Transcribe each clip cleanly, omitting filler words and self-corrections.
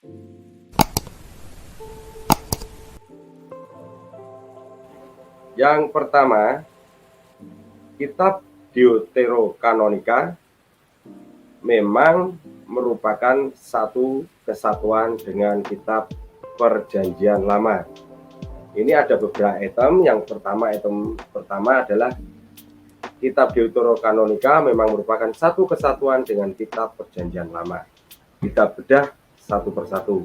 Yang pertama, kitab Deuterokanonika memang merupakan satu kesatuan dengan kitab Perjanjian Lama. Ini ada beberapa item. Yang pertama adalah kitab Deuterokanonika memang merupakan satu kesatuan dengan kitab Perjanjian Lama. Kita bedah satu persatu.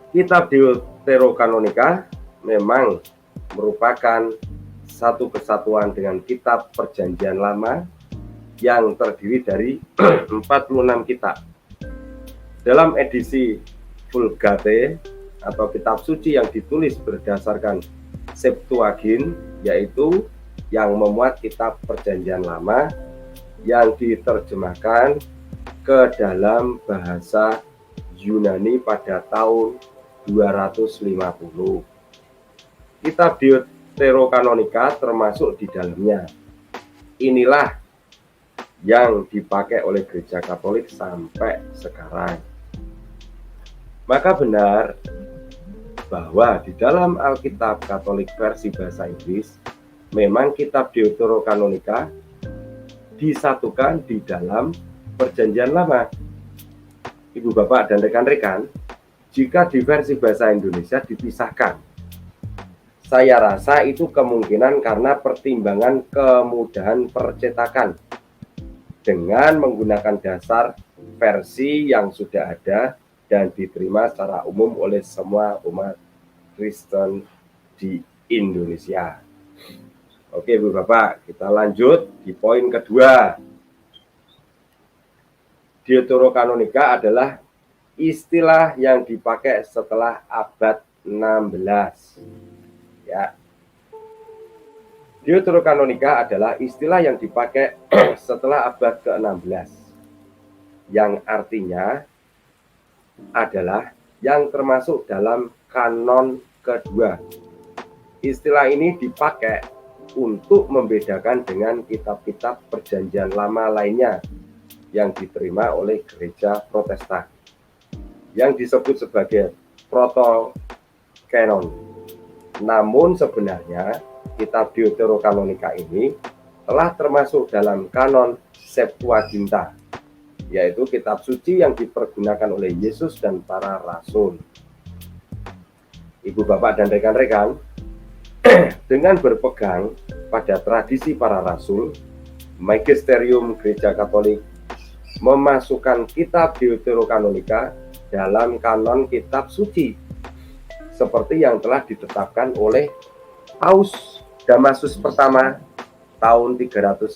Kitab Deuterokanonika memang merupakan satu kesatuan dengan kitab Perjanjian Lama yang terdiri dari 46 kitab. Dalam edisi Vulgate atau kitab suci yang ditulis berdasarkan Septuagint, yaitu yang memuat kitab Perjanjian Lama yang diterjemahkan ke dalam bahasa Yunani pada tahun 250. Kitab Deuterokanonika termasuk di dalamnya. Inilah yang dipakai oleh Gereja Katolik sampai sekarang. Maka benar bahwa di dalam Alkitab Katolik versi bahasa Inggris, memang kitab Deuterokanonika disatukan di dalam Perjanjian Lama. Ibu bapak dan rekan-rekan, jika di versi bahasa Indonesia dipisahkan, saya rasa itu kemungkinan karena pertimbangan kemudahan percetakan dengan menggunakan dasar versi yang sudah ada dan diterima secara umum oleh semua umat Kristen di Indonesia. Oke Bu Bapak, kita lanjut di poin kedua. Deuterokanonika adalah istilah yang dipakai setelah abad 16. Ya. Deuterokanonika adalah istilah yang dipakai setelah abad ke-16, yang artinya adalah yang termasuk dalam kanon kedua. Istilah ini dipakai untuk membedakan dengan kitab-kitab Perjanjian Lama lainnya yang diterima oleh gereja Protestan, yang disebut sebagai proto-canon. Namun sebenarnya kitab Deuterokanonika ini telah termasuk dalam kanon Septuaginta, yaitu kitab suci yang dipergunakan oleh Yesus dan para rasul. Ibu bapak dan rekan-rekan, dengan berpegang pada tradisi para rasul, magisterium Gereja Katolik memasukkan kitab Deuterokanonika dalam kanon kitab suci, seperti yang telah ditetapkan oleh Paus Damasus pertama tahun 382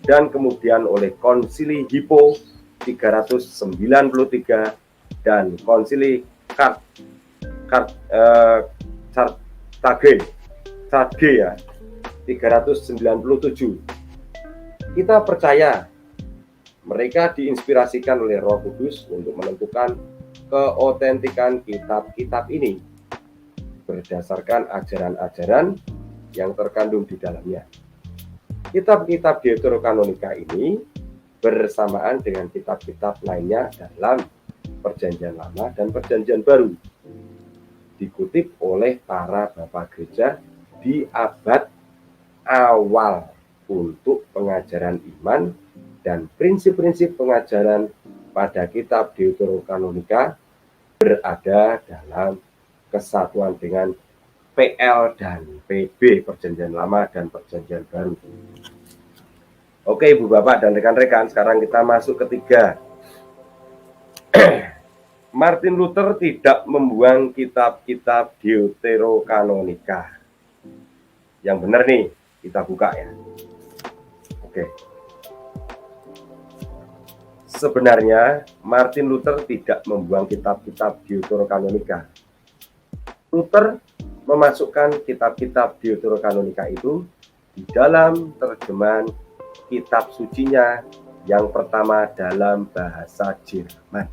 dan kemudian oleh Konsili Hippo 393 dan Konsili Carthage ya 397. Kita percaya mereka diinspirasikan oleh Roh Kudus untuk menentukan keotentikan kitab-kitab ini berdasarkan ajaran-ajaran yang terkandung di dalamnya. Kitab-kitab Deuterokanonika ini bersamaan dengan kitab-kitab lainnya dalam Perjanjian Lama dan Perjanjian Baru, dikutip oleh para bapak gereja di abad awal untuk pengajaran iman dan prinsip-prinsip pengajaran pada kitab Deuterokanonika berada dalam kesatuan dengan PL dan PB, Perjanjian Lama dan Perjanjian Baru. Oke Ibu Bapak dan rekan-rekan, sekarang kita masuk ketiga. Martin Luther tidak membuang kitab-kitab Deuterokanonika. Yang benar nih, kita buka ya. Oke. Sebenarnya Martin Luther tidak membuang kitab-kitab Deuterokanonika. Luther memasukkan kitab-kitab Deuterokanonika itu di dalam terjemahan kitab sucinya yang pertama dalam bahasa Jerman.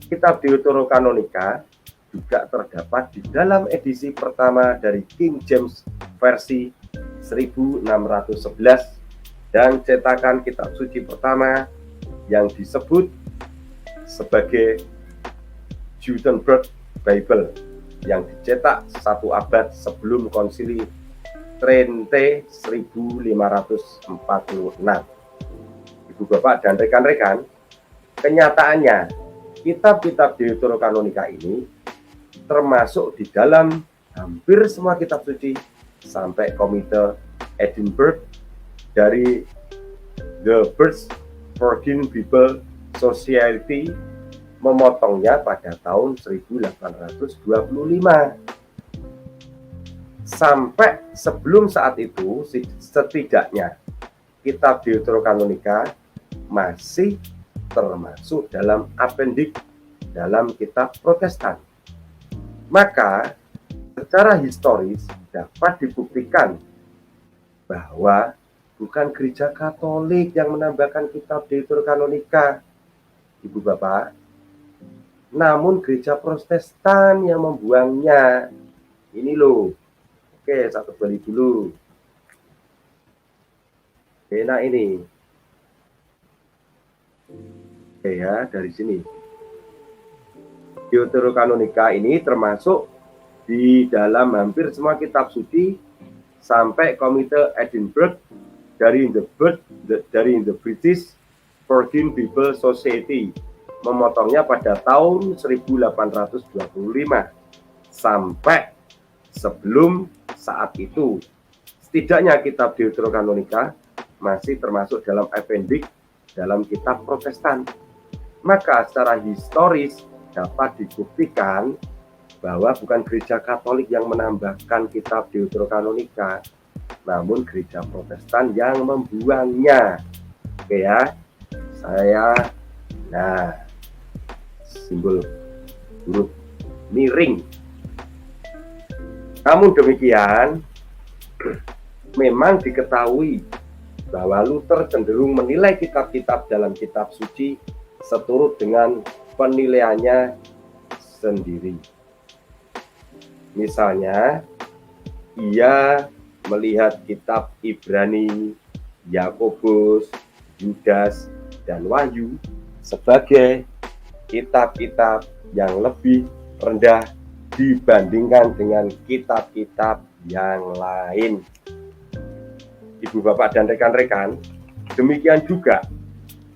Kitab Deuterokanonika juga terdapat di dalam edisi pertama dari King James versi 1611 dan cetakan kitab suci pertama yang disebut sebagai Gutenberg Bible yang dicetak 1 abad sebelum Konsili Trente 1546. Ibu Bapak dan rekan-rekan, kenyataannya kitab-kitab Deuterokanonika ini termasuk di dalam hampir semua kitab suci sampai Komite Edinburgh dari The Birch Forging Bible Society memotongnya pada tahun 1825. Sampai sebelum saat itu, setidaknya kitab Deuterokanonika masih termasuk dalam apendik dalam kitab Protestan. Maka secara historis dapat dibuktikan bahwa bukan gereja Katolik yang menambahkan kitab Deuterokanonika, Ibu Bapak, namun gereja Protestan yang membuangnya. Ini loh. Oke, satu balik dulu. Oke, nah ini. Oke ya, dari sini. Deuterokanonika ini termasuk di dalam hampir semua kitab suci sampai Komite Edinburgh dari the British Forging Bible Society memotongnya pada tahun 1825 sampai sebelum saat itu. Setidaknya kitab Deuterokanonika masih termasuk dalam apendik dalam kitab Protestan. Maka secara historis dapat dibuktikan bahwa bukan gereja Katolik yang menambahkan kitab Deuterokanonika, namun gereja Protestan yang membuangnya. Oke ya, simbol huruf miring. Namun demikian, memang diketahui bahwa Luther cenderung menilai kitab-kitab dalam kitab suci seturut dengan penilaiannya sendiri. Misalnya, ia melihat kitab Ibrani, Yakobus, Yudas, dan Wahyu sebagai kitab-kitab yang lebih rendah dibandingkan dengan kitab-kitab yang lain. Ibu Bapak dan rekan-rekan, demikian juga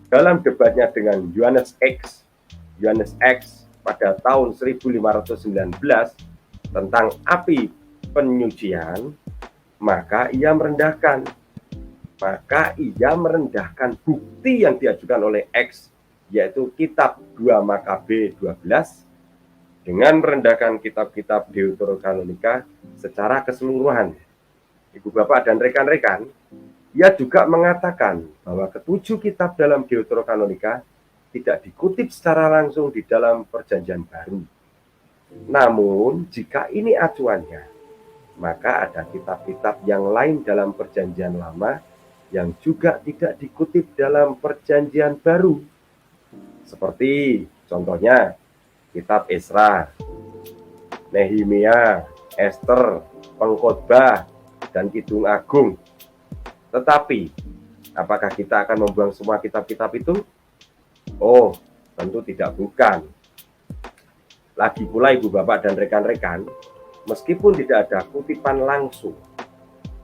dalam debatnya dengan Johannes X pada tahun 1519 tentang api penyucian, maka ia merendahkan bukti yang diajukan oleh X, yaitu kitab 2 Makabe 12, dengan merendahkan kitab-kitab Deuterokanonika secara keseluruhan. Ibu Bapak dan rekan-rekan, ia juga mengatakan bahwa ketujuh kitab dalam Deuterokanonika tidak dikutip secara langsung di dalam Perjanjian Baru. Namun, jika ini acuannya, maka ada kitab-kitab yang lain dalam Perjanjian Lama yang juga tidak dikutip dalam Perjanjian Baru. Seperti contohnya kitab Esra, Nehemia, Ester, Pengkhotbah, dan Kidung Agung. Tetapi, apakah kita akan membuang semua kitab-kitab itu? Oh, tentu bukan. Lagi pula Ibu Bapak dan rekan-rekan, meskipun tidak ada kutipan langsung,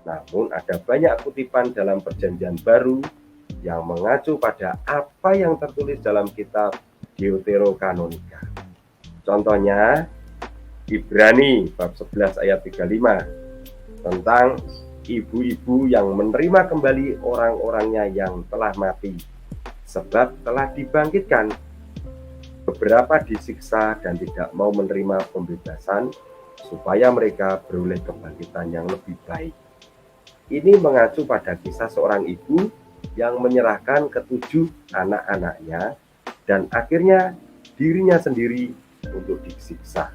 namun ada banyak kutipan dalam Perjanjian Baru yang mengacu pada apa yang tertulis dalam kitab Deuterokanonika. Contohnya, Ibrani bab 11 ayat 35 tentang ibu-ibu yang menerima kembali orang-orangnya yang telah mati, sebab telah dibangkitkan. Beberapa disiksa dan tidak mau menerima pembebasan, supaya mereka beroleh kebangkitan yang lebih baik. Ini mengacu pada kisah seorang ibu yang menyerahkan ketujuh anak-anaknya dan akhirnya dirinya sendiri untuk disiksa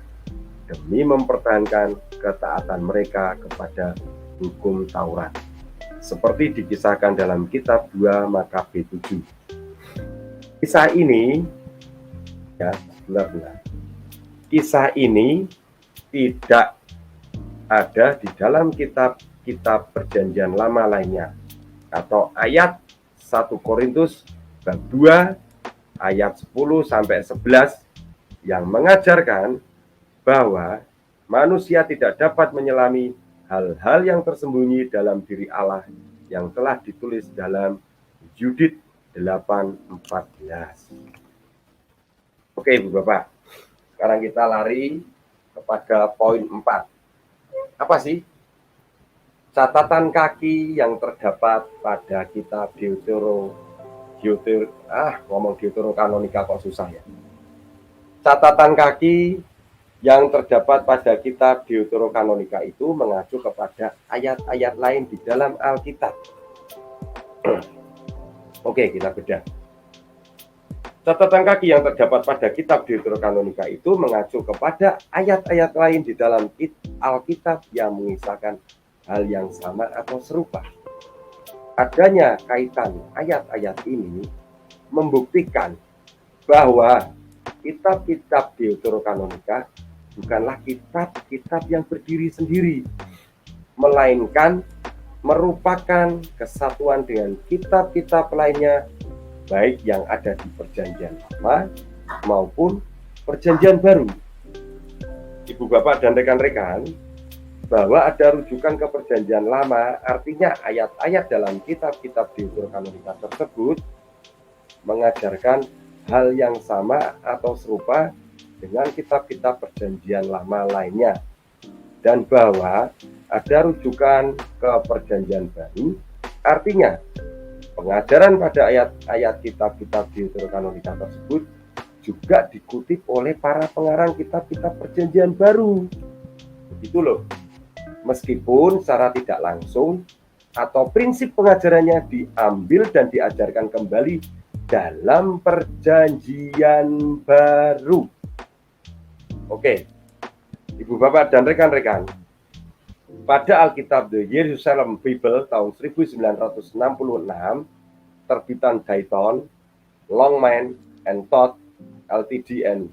demi mempertahankan ketaatan mereka kepada hukum Taurat, seperti dikisahkan dalam kitab 2 Makabe 7. Kisah ini kisah ini tidak ada di dalam kitab Perjanjian Lama lainnya, atau ayat 1 Korintus bab 2 ayat 10 sampai 11 yang mengajarkan bahwa manusia tidak dapat menyelami hal-hal yang tersembunyi dalam diri Allah yang telah ditulis dalam Yudit 8:14. Oke, Ibu Bapak. Sekarang kita lari kepada poin 4. Apa sih catatan kaki yang terdapat pada kitab Deuterokanonika kok susah ya. Catatan kaki yang terdapat pada kitab Deuterokanonika itu mengacu kepada ayat-ayat lain di dalam Alkitab. Oke, kita bedah. Catatan kaki yang terdapat pada kitab Deuterokanonika itu mengacu kepada ayat-ayat lain di dalam Alkitab yang mengisahkan hal yang sama atau serupa. Adanya kaitan ayat-ayat ini membuktikan bahwa kitab-kitab Deuterokanonika bukanlah kitab-kitab yang berdiri sendiri, melainkan merupakan kesatuan dengan kitab-kitab lainnya, baik yang ada di Perjanjian Lama maupun Perjanjian Baru. Ibu Bapak dan rekan-rekan, bahwa ada rujukan ke Perjanjian Lama, artinya ayat-ayat dalam kitab-kitab Deuterokanonika tersebut mengajarkan hal yang sama atau serupa dengan kitab-kitab Perjanjian Lama lainnya, dan bahwa ada rujukan ke Perjanjian Baru, artinya pengajaran pada ayat-ayat kitab-kitab Deuterokanonika tersebut juga dikutip oleh para pengarang kitab-kitab Perjanjian Baru. Begitu loh. Meskipun secara tidak langsung atau prinsip pengajarannya diambil dan diajarkan kembali dalam Perjanjian Baru. Oke, Ibu Bapak dan rekan-rekan, pada Alkitab The Jerusalem Bible tahun 1966, terbitan Dayton, Longman and Todd Ltd and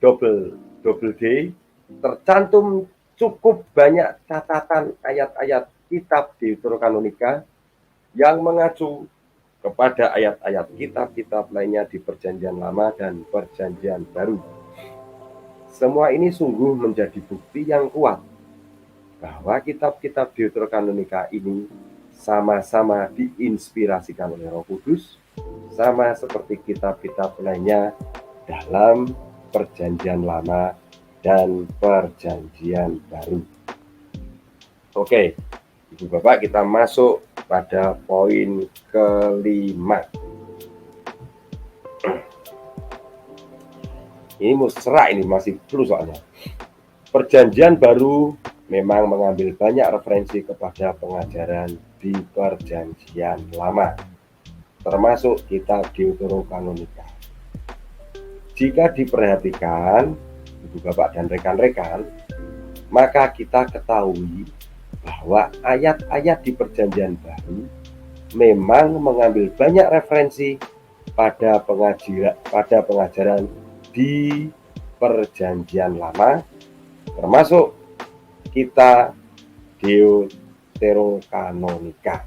Double D, tercantum cukup banyak catatan ayat-ayat kitab Deuterokanonika yang mengacu kepada ayat-ayat kitab-kitab lainnya di Perjanjian Lama dan Perjanjian Baru. Semua ini sungguh menjadi bukti yang kuat bahwa kitab-kitab Deuterokanonika ini sama-sama diinspirasikan oleh Roh Kudus, sama seperti kitab-kitab lainnya dalam Perjanjian Lama dan Perjanjian Baru. Oke, Ibu Bapak, kita masuk pada poin kelima. Ini mesra, ini masih plus soalnya. Perjanjian Baru memang mengambil banyak referensi kepada pengajaran di Perjanjian Lama, termasuk kitab Deuterokanonika. Jika diperhatikan, Ibu Bapak dan rekan-rekan, maka kita ketahui bahwa ayat-ayat di Perjanjian Baru memang mengambil banyak referensi pada pengajaran di Perjanjian Lama, termasuk kitab Deuterokanonika.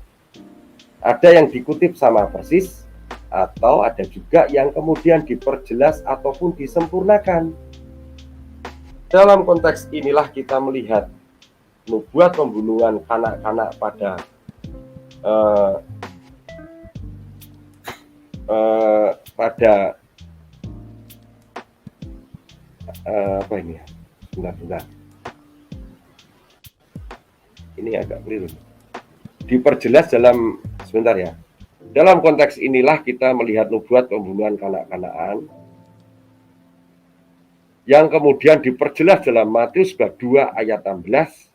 Ada yang dikutip sama persis, atau ada juga yang kemudian diperjelas ataupun disempurnakan. Dalam konteks inilah kita melihat nubuat pembunuhan kanak-kanak pada apa ini ya? Bentar. Ini agak keliru. Diperjelas dalam sebentar ya. Dalam konteks inilah kita melihat nubuat pembunuhan kanak-kanakan yang kemudian diperjelas dalam Matius bab 2 ayat 16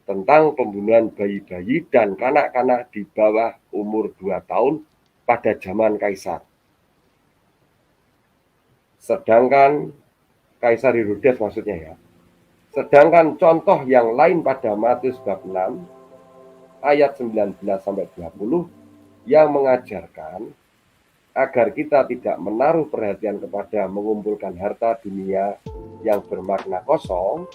tentang pembunuhan bayi-bayi dan kanak-kanak di bawah umur 2 tahun pada zaman Kaisar. Sedangkan Kaisar Herodes maksudnya ya. Sedangkan contoh yang lain pada Matius bab 6 ayat 19 sampai 20 yang mengajarkan agar kita tidak menaruh perhatian kepada mengumpulkan harta dunia yang bermakna kosong,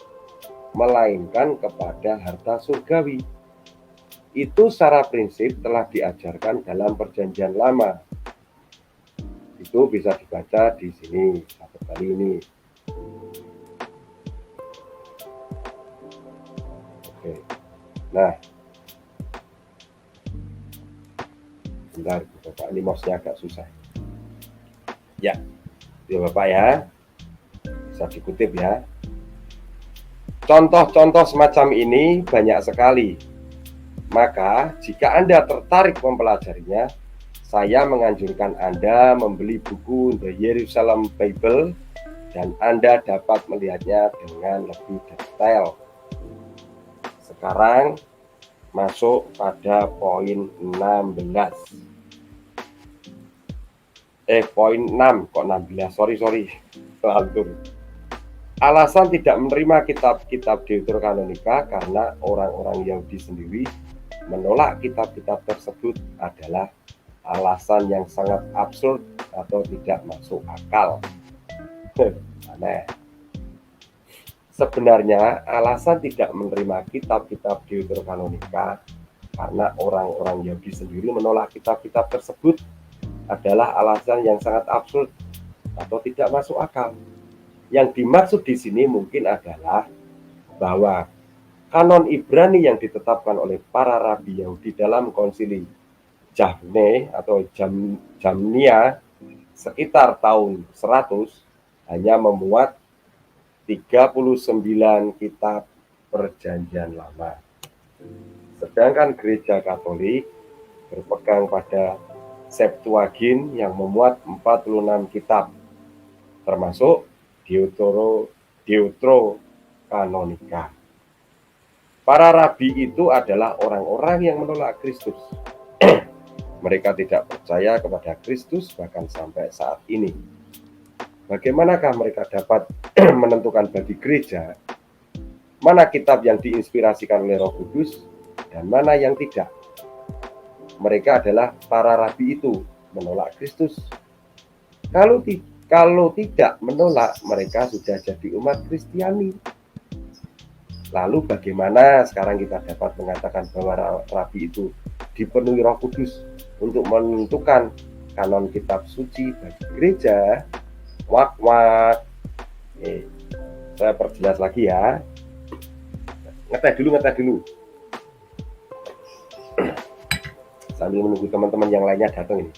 melainkan kepada harta surgawi. Itu secara prinsip telah diajarkan dalam Perjanjian Lama. Di Itu bisa dibaca di sini satu kali ini. Oke. Nah, bentar Bapak, ini mouse-nya agak susah. Ya, Bapak ya. Bisa dikutip ya. Contoh-contoh semacam ini banyak sekali. Maka, jika Anda tertarik mempelajarinya, saya menganjurkan Anda membeli buku The Jerusalem Bible dan Anda dapat melihatnya dengan lebih detail. Sekarang masuk pada poin 16. Poin 6 kok 16. Sorry. Lantur. Alasan tidak menerima kitab-kitab Deuterokanonika karena orang-orang Yahudi sendiri menolak kitab-kitab tersebut adalah alasan yang sangat absurd atau tidak masuk akal. Aneh. Sebenarnya alasan tidak menerima kitab-kitab Deuterokanonika karena orang-orang Yahudi sendiri menolak kitab-kitab tersebut adalah alasan yang sangat absurd atau tidak masuk akal. Yang dimaksud di sini mungkin adalah bahwa kanon Ibrani yang ditetapkan oleh para rabi Yahudi dalam konsili Jahne atau Jamnia sekitar tahun 100 hanya memuat 39 kitab Perjanjian Lama. Sedangkan Gereja Katolik berpegang pada Septuagint yang memuat 46 kitab, termasuk Deuterokanonika. Para rabi itu adalah orang-orang yang menolak Kristus. Mereka tidak percaya kepada Kristus bahkan sampai saat ini. Bagaimanakah mereka dapat menentukan bagi gereja mana kitab yang diinspirasikan oleh Roh Kudus dan mana yang tidak? Mereka adalah para rabi itu menolak Kristus. Kalau tidak menolak, mereka sudah jadi umat Kristiani. Lalu bagaimana sekarang kita dapat mengatakan bahwa rabi itu dipenuhi Roh Kudus untuk menentukan kanon kitab suci bagi gereja? Saya perjelas lagi ya. Ngeteh dulu. Sambil menunggu teman-teman yang lainnya datang ini.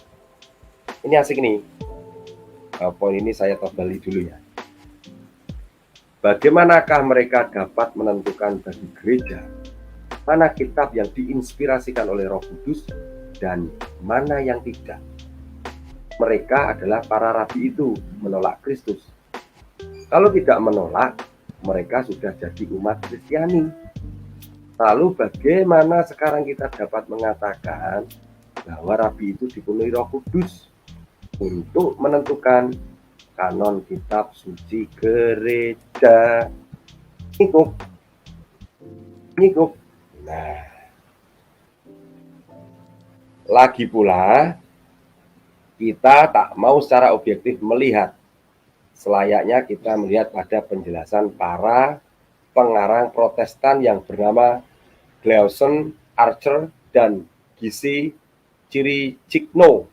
Ini asik nih. Poin ini saya terbalik dulu ya. Bagaimanakah mereka dapat menentukan bagi gereja mana kitab yang diinspirasikan oleh Roh Kudus dan mana yang tidak? Mereka adalah para rabi itu menolak Kristus. Kalau tidak menolak, mereka sudah jadi umat Kristiani. Lalu bagaimana sekarang kita dapat mengatakan bahwa rabi itu dipenuhi Roh Kudus untuk menentukan kanon kitab suci gereja? Ngikup. Nah, lagi pula kita tak mau secara objektif melihat. Selayaknya kita melihat pada penjelasan para pengarang Protestan yang bernama Glauson, Archer, dan Gizi Chiricigno.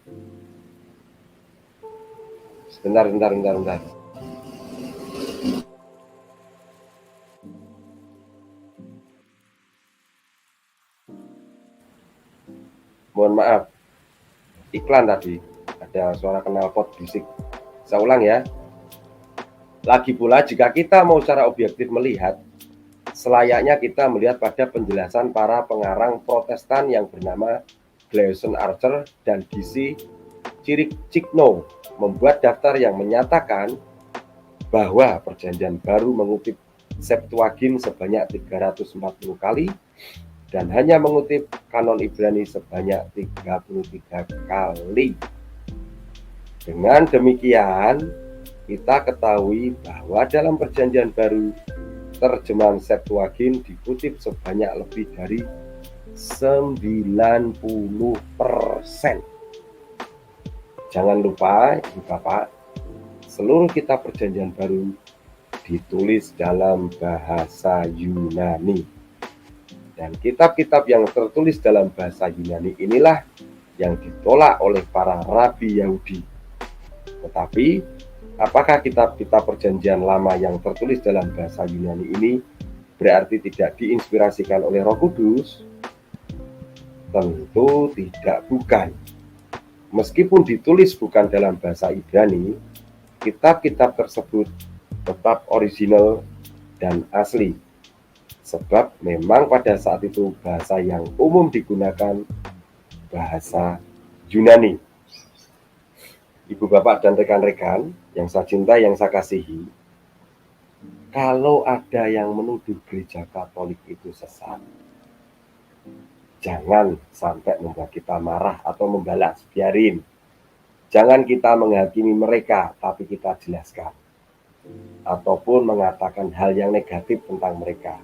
Bentar. Mohon maaf, iklan tadi ada suara knalpot bisik. Saya ulang ya. Lagi pula jika kita mau secara objektif melihat, selayaknya kita melihat pada penjelasan para pengarang Protestan yang bernama Glauson, Archer, dan Gizi Chiricigno membuat daftar yang menyatakan bahwa Perjanjian Baru mengutip Septuagint sebanyak 340 kali dan hanya mengutip kanon Ibrani sebanyak 33 kali. Dengan demikian, kita ketahui bahwa dalam Perjanjian Baru terjemahan Septuagint dikutip sebanyak lebih dari 90%. Jangan lupa, Ibu Bapak, seluruh kitab Perjanjian Baru ditulis dalam bahasa Yunani. Dan kitab-kitab yang tertulis dalam bahasa Yunani inilah yang ditolak oleh para rabi Yahudi. Tetapi apakah kitab-kitab perjanjian lama yang tertulis dalam bahasa Yunani ini berarti tidak diinspirasikan oleh Roh Kudus? Tentu tidak, bukan. Meskipun ditulis bukan dalam bahasa Ibrani, kitab-kitab tersebut tetap original dan asli. Sebab memang pada saat itu bahasa yang umum digunakan bahasa Yunani. Ibu, bapak, dan rekan-rekan yang saya cintai, yang saya kasihi, kalau ada yang menuduh gereja Katolik itu sesat, jangan sampai membuat kita marah atau membalas, biarin. Jangan kita menghakimi mereka, tapi kita jelaskan. Ataupun mengatakan hal yang negatif tentang mereka.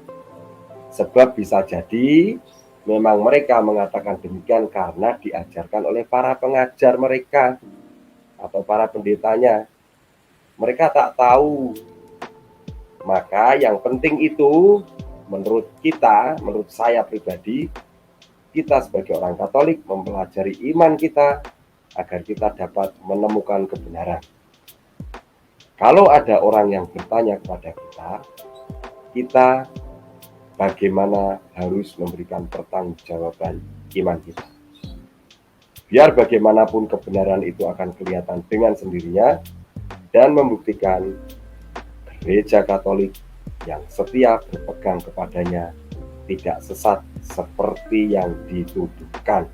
Sebab bisa jadi memang mereka mengatakan demikian karena diajarkan oleh para pengajar mereka atau para pendetanya. Mereka tak tahu. Maka yang penting itu menurut kita, menurut saya pribadi, kita sebagai orang Katolik mempelajari iman kita agar kita dapat menemukan kebenaran. Kalau ada orang yang bertanya kepada kita bagaimana harus memberikan pertanggungjawaban iman kita. Biar bagaimanapun kebenaran itu akan kelihatan dengan sendirinya dan membuktikan gereja Katolik yang setia berpegang kepadanya tidak sesat seperti yang dituduhkan.